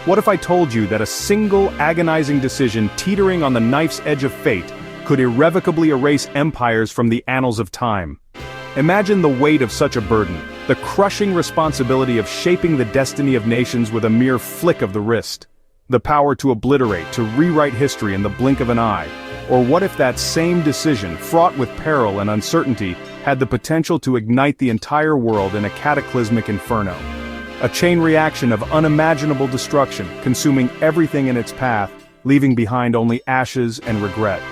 What if I told you that a single agonizing decision teetering on the knife's edge of fate could irrevocably erase empires from the annals of time? Imagine the weight of such a burden, the crushing responsibility of shaping the destiny of nations with a mere flick of the wrist. The power to obliterate, to rewrite history in the blink of an eye. Or what if that same decision, fraught with peril and uncertainty, had the potential to ignite the entire world in a cataclysmic inferno? A chain reaction of unimaginable destruction, consuming everything in its path, leaving behind only ashes and regret.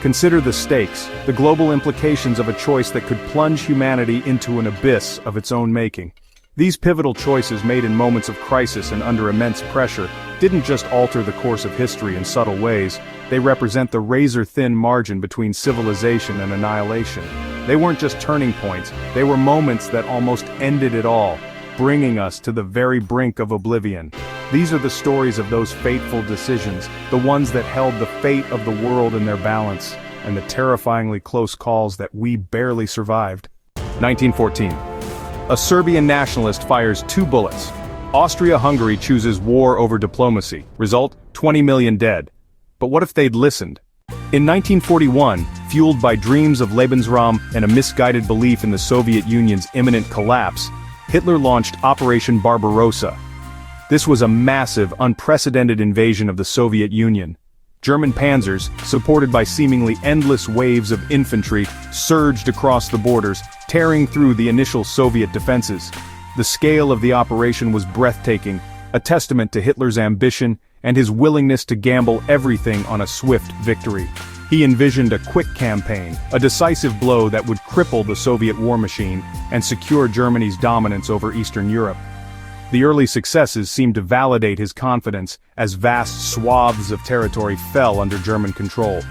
Consider the stakes, the global implications of a choice that could plunge humanity into an abyss of its own making. These pivotal choices made in moments of crisis and under immense pressure didn't just alter the course of history in subtle ways, they represent the razor-thin margin between civilization and annihilation. They weren't just turning points, they were moments that almost ended it all, bringing us to the very brink of oblivion. These are the stories of those fateful decisions, the ones that held the fate of the world in their balance, and the terrifyingly close calls that we barely survived. 1914. A Serbian nationalist fires 2 bullets. Austria-Hungary chooses war over diplomacy. Result, 20 million dead. But what if they'd listened? In 1941, fueled by dreams of Lebensraum and a misguided belief in the Soviet Union's imminent collapse, Hitler launched Operation Barbarossa. This was a massive, unprecedented invasion of the Soviet Union. German panzers, supported by seemingly endless waves of infantry, surged across the borders, tearing through the initial Soviet defenses. The scale of the operation was breathtaking, a testament to Hitler's ambition and his willingness to gamble everything on a swift victory. He envisioned a quick campaign, a decisive blow that would cripple the Soviet war machine and secure Germany's dominance over Eastern Europe. The early successes seemed to validate his confidence as vast swaths of territory fell under German control.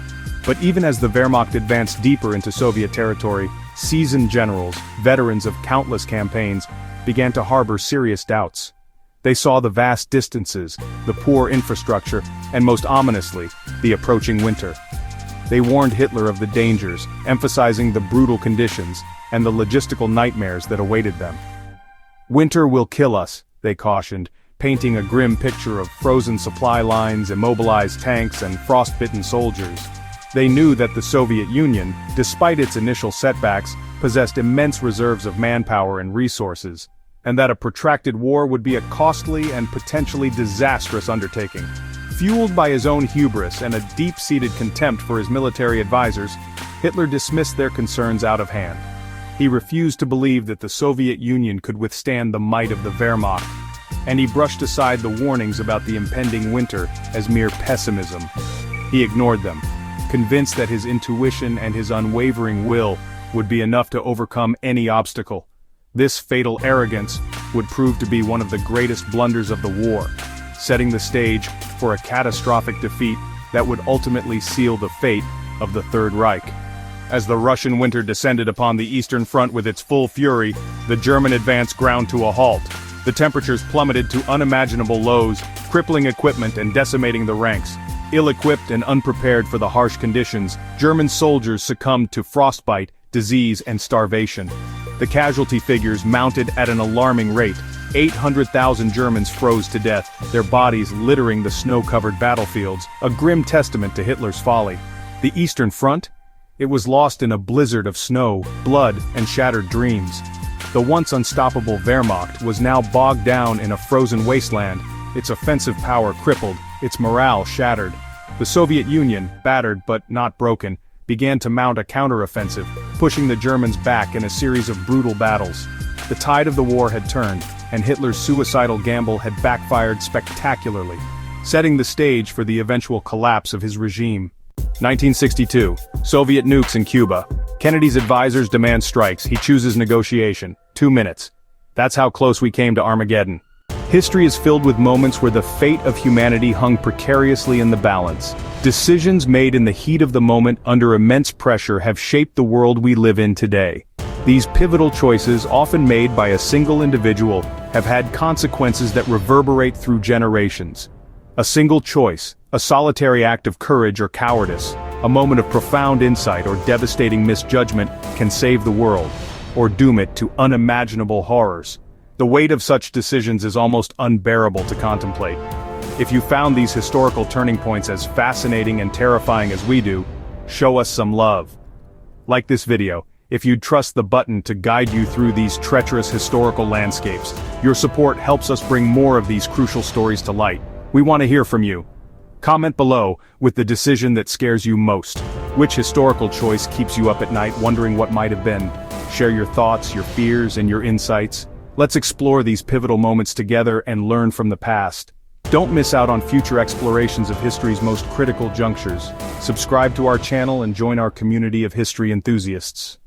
But even as the Wehrmacht advanced deeper into Soviet territory, seasoned generals, veterans of countless campaigns, began to harbor serious doubts. They saw the vast distances, the poor infrastructure, and most ominously, the approaching winter. They warned Hitler of the dangers, emphasizing the brutal conditions and the logistical nightmares that awaited them. "Winter will kill us," they cautioned, painting a grim picture of frozen supply lines, immobilized tanks, and frostbitten soldiers. They knew that the Soviet Union, despite its initial setbacks, possessed immense reserves of manpower and resources, and that a protracted war would be a costly and potentially disastrous undertaking. Fueled by his own hubris and a deep-seated contempt for his military advisors, Hitler dismissed their concerns out of hand. He refused to believe that the Soviet Union could withstand the might of the Wehrmacht, and he brushed aside the warnings about the impending winter as mere pessimism. He ignored them, convinced that his intuition and his unwavering will would be enough to overcome any obstacle. This fatal arrogance would prove to be one of the greatest blunders of the war, setting the stage for a catastrophic defeat that would ultimately seal the fate of the Third Reich. As the Russian winter descended upon the Eastern Front with its full fury, the German advance ground to a halt. The temperatures plummeted to unimaginable lows, crippling equipment and decimating the ranks. Ill-equipped and unprepared for the harsh conditions, German soldiers succumbed to frostbite, disease, and starvation. The casualty figures mounted at an alarming rate. 800,000 Germans froze to death, their bodies littering the snow-covered battlefields, a grim testament to Hitler's folly. The Eastern Front? It was lost in a blizzard of snow, blood, and shattered dreams. The once unstoppable Wehrmacht was now bogged down in a frozen wasteland, its offensive power crippled, its morale shattered. The Soviet Union, battered but not broken, began to mount a counteroffensive, pushing the Germans back in a series of brutal battles. The tide of the war had turned, and Hitler's suicidal gamble had backfired spectacularly, setting the stage for the eventual collapse of his regime. 1962. Soviet nukes in Cuba. Kennedy's advisors demand strikes. He chooses negotiation. 2 minutes. That's how close we came to Armageddon. History is filled with moments where the fate of humanity hung precariously in the balance. Decisions made in the heat of the moment under immense pressure have shaped the world we live in today. These pivotal choices, often made by a single individual, have had consequences that reverberate through generations. A single choice, a solitary act of courage or cowardice, a moment of profound insight or devastating misjudgment can save the world, or doom it to unimaginable horrors. The weight of such decisions is almost unbearable to contemplate. If you found these historical turning points as fascinating and terrifying as we do, show us some love. Like this video, if you'd trust the button to guide you through these treacherous historical landscapes. Your support helps us bring more of these crucial stories to light. We want to hear from you. Comment below with the decision that scares you most. Which historical choice keeps you up at night wondering what might have been? Share your thoughts, your fears, and your insights. Let's explore these pivotal moments together and learn from the past. Don't miss out on future explorations of history's most critical junctures. Subscribe to our channel and join our community of history enthusiasts.